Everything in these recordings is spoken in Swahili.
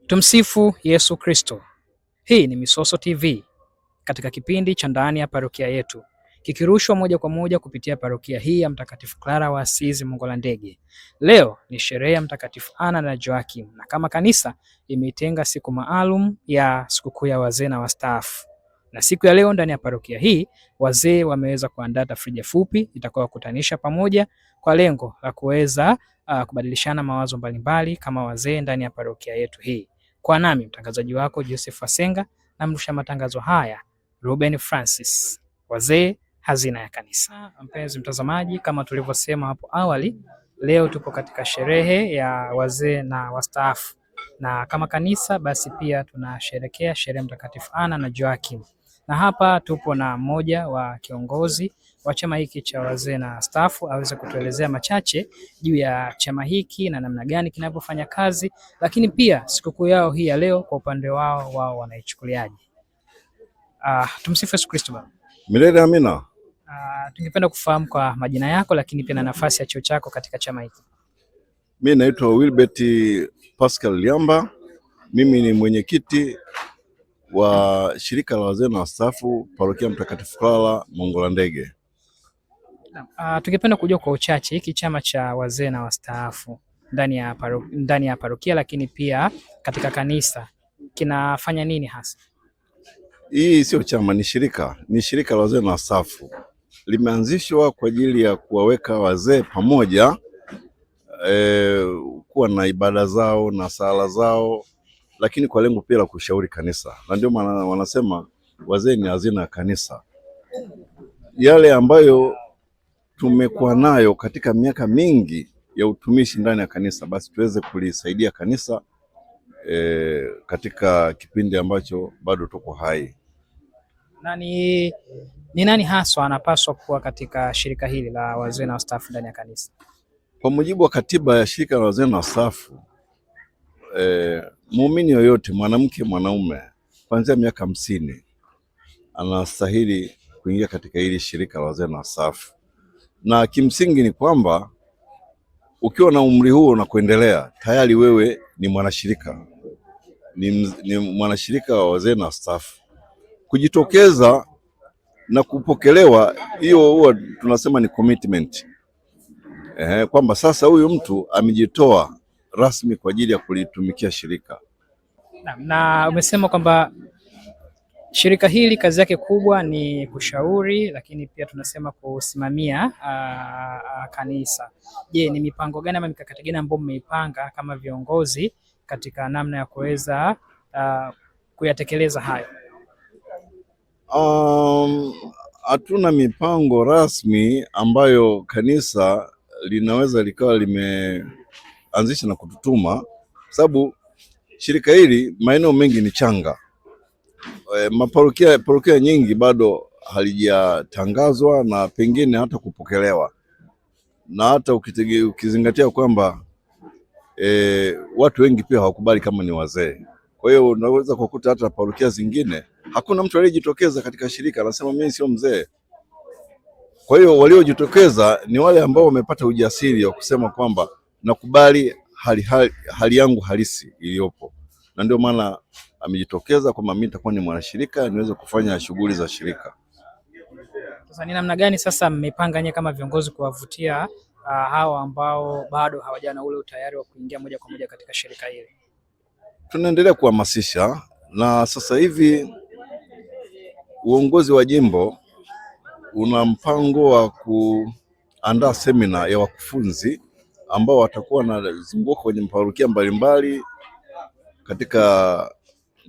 Tumsifu Yesu Kristo. Hii ni Misoso TV katika kipindi cha ndani ya parokia yetu, kikirushwa moja kwa moja kupitia parokia hii ya Mtakatifu Clara wa Asizi Mongolandege. Leo ni sherehe ya Mtakatifu Anna na Joakim, na kama kanisa imeitenga siku maalum ya sikukuu ya wazee na wastaafu. Na siku ya leo ndani ya parokia hii wazee wameweza kuandaa tafrija fupi itakayowakutanisha pamoja kwa lengo la kuweza kubadilishana mawazo mbalimbali kama wazee ndani ya parokia yetu hii. Kwa nami mtangazaji wako Joseph Wasenga na mrusha matangazo haya Ruben Francis. Wazee hazina ya kanisa. Mpenzi mtazamaji, kama tulivyosema hapo awali, leo tupo katika sherehe ya wazee na wastaafu, na kama kanisa basi pia tunasherekea sherehe Mtakatifu Anna na Joakim. Na hapa tupo na mmoja wa kiongozi wa chama hiki cha wazee na wastaafu aweze kutuelezea machache juu ya chama hiki na namna gani kinavyofanya kazi, lakini pia sikukuu yao hii ya leo kwa upande wao wanaichukuliaje. Tumsifu Yesu Kristo baba. Milele amina. Tungependa kufahamu kwa majina yako, lakini pia na nafasi ya cheo chako katika chama hiki. Mimi naitwa Wilbert Pascal Liamba. Mimi ni mwenyekiti wa shirika la wazee na wastaafu parokia Mtakatifu Clara Mongolandege. Tungependa kujua kwa uchache hiki chama cha wazee na wastaafu ndani ya parokia, lakini pia katika kanisa kinafanya nini hasa? Hii sio chama, ni shirika la wazee na wastaafu. Limeanzishwa kwa ajili ya kuwaweka wazee pamoja, kuwa na ibada zao na sala zao, lakini kwa lengo pia la kushauri kanisa. Na ndio maana wanasema wazee ni hazina ya kanisa. Yale ambayo tumekuwa nayo katika miaka mingi ya utumishi ndani ya kanisa, basi tuweze kulisaidia kanisa katika kipindi ambacho bado tuko hai. Ni nani haswa anapaswa kuwa katika shirika hili la wazee na wastaafu ndani ya kanisa? Kwa mujibu wa katiba ya shirika la wazee na wastaafu, muumini yoyote, mwanamke mwanaume, kuanzia miaka 50 anastahili kuingia katika hili shirika la wazee na wastaafu. Na kimsingi ni kwamba ukiwa na umri huo na kuendelea, tayari wewe ni mwanashirika, ni mwanashirika wa wazee na wastaafu. Kujitokeza na kupokelewa, hiyo huwa tunasema ni commitment. Kwamba sasa huyu mtu amejitoa rasmi kwa ajili ya kulitumikia shirika. Na umesema kwamba shirika hili kazi yake kubwa ni kushauri, lakini pia tunasema kusimamia kanisa. Je, ni mipango gani ama mikakati gani ambayo mmeipanga kama viongozi katika namna ya kuweza kuyatekeleza hayo? Hatuna mipango rasmi ambayo kanisa linaweza likawa limeanzisha na kututuma, sababu shirika hili maeneo mengi ni changa. Parokia nyingi bado halijatangazwa na pengine hata kupokelewa, na hata ukizingatia kwamba watu wengi pia hawakubali kama ni wazee. Kwa hiyo unaweza kukuta hata parokia zingine hakuna mtu aliyejitokeza katika shirika anasema mimi sio mzee. Kwa hiyo waliojitokeza ni wale ambao wamepata ujasiri wa kusema kwamba nakubali hali yangu halisi iliyopo, na ndio maana amejitokeza kwamba mimi nitakuwa ni mwanashirika niweze kufanya shughuli za shirika. Sasa ni namna gani sasa mmepanga nyie kama viongozi kuwavutia hawa ambao bado hawajana ule utayari wa kuingia moja kwa moja katika shirika hili? Tunaendelea kuhamasisha, na sasa hivi uongozi wa jimbo una mpango wa kuandaa semina ya wakufunzi ambao watakuwa wanazunguka kwenye parokia mbalimbali katika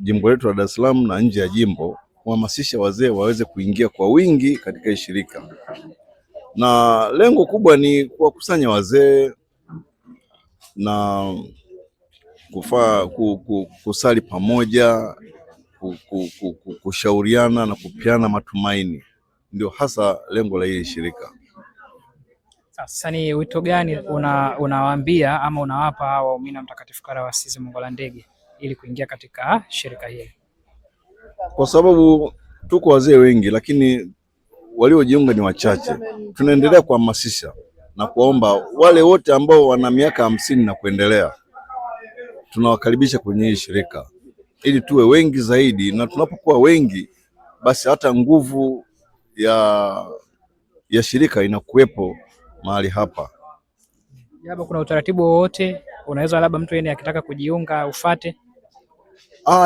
jimbo letu la Dar es Salaam na nje ya jimbo, kuhamasisha wazee waweze kuingia kwa wingi katika hii shirika. Na lengo kubwa ni kuwakusanya wazee na kusali pamoja, kushauriana na kupeana matumaini. Ndio hasa lengo la hili shirika. Sasa ni wito gani unawaambia ama unawapa hawa waumini wa Mtakatifu Clara wa Asizi Mongolandege ili kuingia katika shirika hili? Kwa sababu tuko wazee wengi lakini waliojiunga ni wachache. Tunaendelea kuhamasisha na kuomba wale wote ambao wana miaka 50 na kuendelea, tunawakaribisha kwenye hii shirika ili tuwe wengi zaidi, na tunapokuwa wengi basi hata nguvu ya shirika inakuwepo mahali hapa. Labda kuna utaratibu wowote unaweza labda mtu yeye akitaka kujiunga ufate?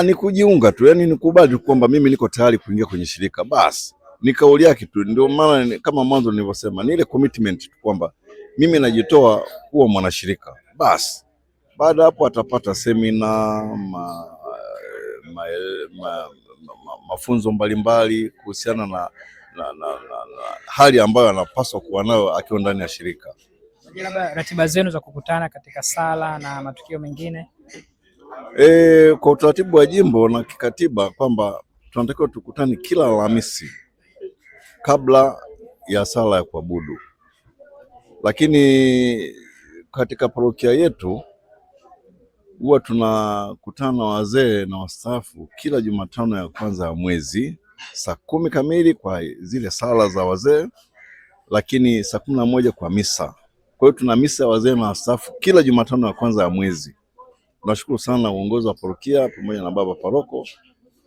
Ni kujiunga tu, yani nikubali kwamba mimi niko tayari kuingia kwenye shirika, basi ni kauli yake tu. Ndio maana kama mwanzo nilivyosema, ni ile commitment kwamba mimi najitoa kuwa mwanashirika. Basi baada hapo atapata semina, mafunzo mbalimbali kuhusiana na hali ambayo anapaswa kuwa nayo akiwa ndani ya shirika. Labda ratiba zenu za kukutana katika sala na matukio mengine? Kwa utaratibu wa jimbo na kikatiba kwamba tunatakiwa tukutane kila Alhamisi kabla ya sala ya kuabudu, lakini katika parokia yetu huwa tunakutana wazee na wastaafu kila Jumatano ya kwanza ya mwezi saa 10 kamili kwa zile sala za wazee, lakini saa 11 kwa misa. Kwa hiyo tuna misa ya wazee na wastaafu kila Jumatano ya kwanza ya mwezi. Tunashukuru sana uongozi wa parokia pamoja na baba paroko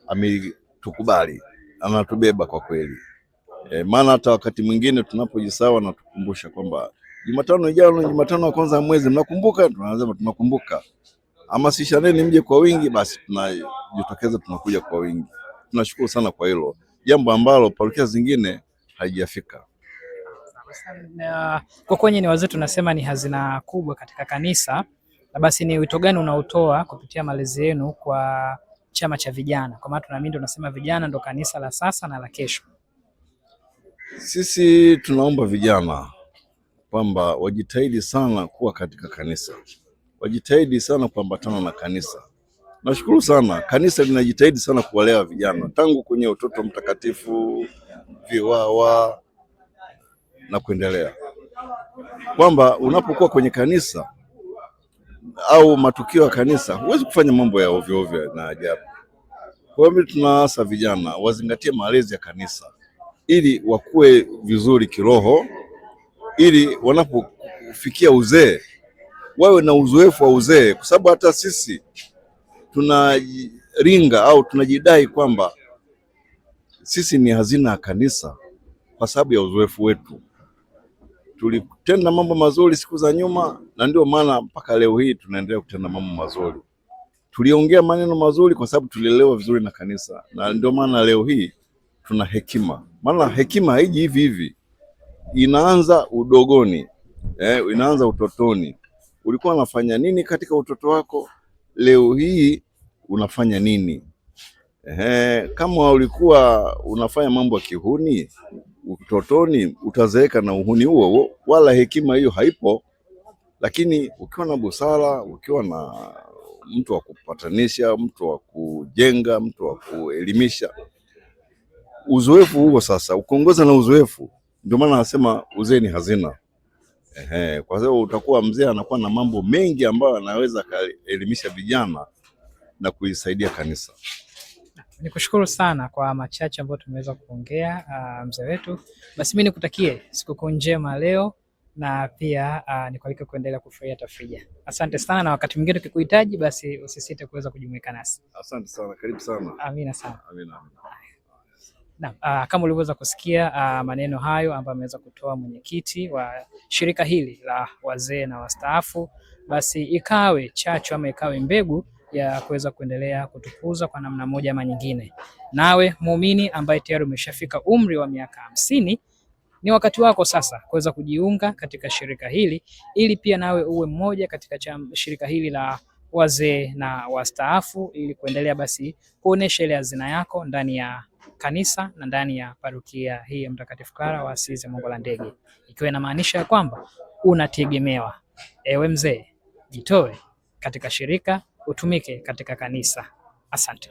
ametukubali, anatubeba kwa kweli. Maana hata wakati mwingine tunapojisahau na tukumbusha kwamba Jumatano ijayo na Jumatano ya kwanza ya mwezi mnakumbuka, tunasema tunakumbuka. Hamasishaneni mje kwa wingi, basi tunajitokeza tunakuja kwa wingi. Tunashukuru sana kwa hilo, jambo ambalo parokia zingine haijafika. Kwa kwenye ni wazee tunasema ni hazina kubwa katika kanisa, na basi ni wito gani unaotoa kupitia malezi yenu kwa chama cha vijana? Kwa maana tunaamini tunasema vijana ndo kanisa la sasa na la kesho. Sisi tunaomba vijana kwamba wajitahidi sana kuwa katika kanisa, wajitahidi sana kuambatana na kanisa. Nashukuru sana kanisa linajitahidi sana kuwalea vijana tangu kwenye utoto mtakatifu, viwawa na kuendelea, kwamba unapokuwa kwenye kanisa au matukio ya kanisa huwezi kufanya mambo ya ovyo ovyo na ajabu. Kwa hiyo tunaasa vijana wazingatie malezi ya kanisa ili wakue vizuri kiroho, ili wanapofikia uzee wawe na uzoefu wa uzee, kwa sababu hata sisi tunaringa au tunajidai kwamba sisi ni hazina ya kanisa kwa sababu ya uzoefu wetu. Tulitenda mambo mazuri siku za nyuma, na ndio maana mpaka leo hii tunaendelea kutenda mambo mazuri. Tuliongea maneno mazuri kwa sababu tulielewa vizuri na kanisa, na ndio maana leo hii tuna hekima. Maana hekima haiji hivi hivi, inaanza udogoni, inaanza utotoni. Ulikuwa unafanya nini katika utoto wako? Leo hii unafanya nini? Kama ulikuwa unafanya mambo ya kihuni utotoni, utazeeka na uhuni huo, wala hekima hiyo haipo. Lakini ukiwa na busara, ukiwa na mtu wa kupatanisha, mtu wa kujenga, mtu wa kuelimisha, uzoefu huo sasa ukiongeza na uzoefu, ndio maana nasema uzee ni hazina. Kwa sababu utakuwa mzee anakuwa na mambo mengi ambayo anaweza kaelimisha vijana na kuisaidia kanisa. Nikushukuru sana kwa machache ambayo tumeweza kuongea, mzee wetu. Basi mimi nikutakie sikukuu njema leo, na pia nikualike kuendelea kufurahia tafrija. Asante sana, na wakati mwingine tukikuhitaji basi usisite kuweza kujumuika nasi. Asante sana, karibu sana. Amina sana. Amina. Na kama ulivyoweza kusikia maneno hayo ambayo ameweza kutoa mwenyekiti wa shirika hili la wazee na wastaafu, basi ikawe chachu ama ikawe mbegu ya kuweza kuendelea kutukuza kwa namna moja ama nyingine. Nawe muumini ambaye tayari umeshafika umri wa miaka 50, ni wakati wako sasa kuweza kujiunga katika shirika hili, ili pia nawe uwe mmoja katika shirika hili la wazee na wastaafu, ili kuendelea basi kuonesha ile hazina yako ndani ya kanisa na ndani ya parokia hii ya Mtakatifu Clara wa Asizi Mongolandege, ikiwa inamaanisha ya kwamba unategemewa. Ewe mzee, jitoe katika shirika, utumike katika kanisa. Asante.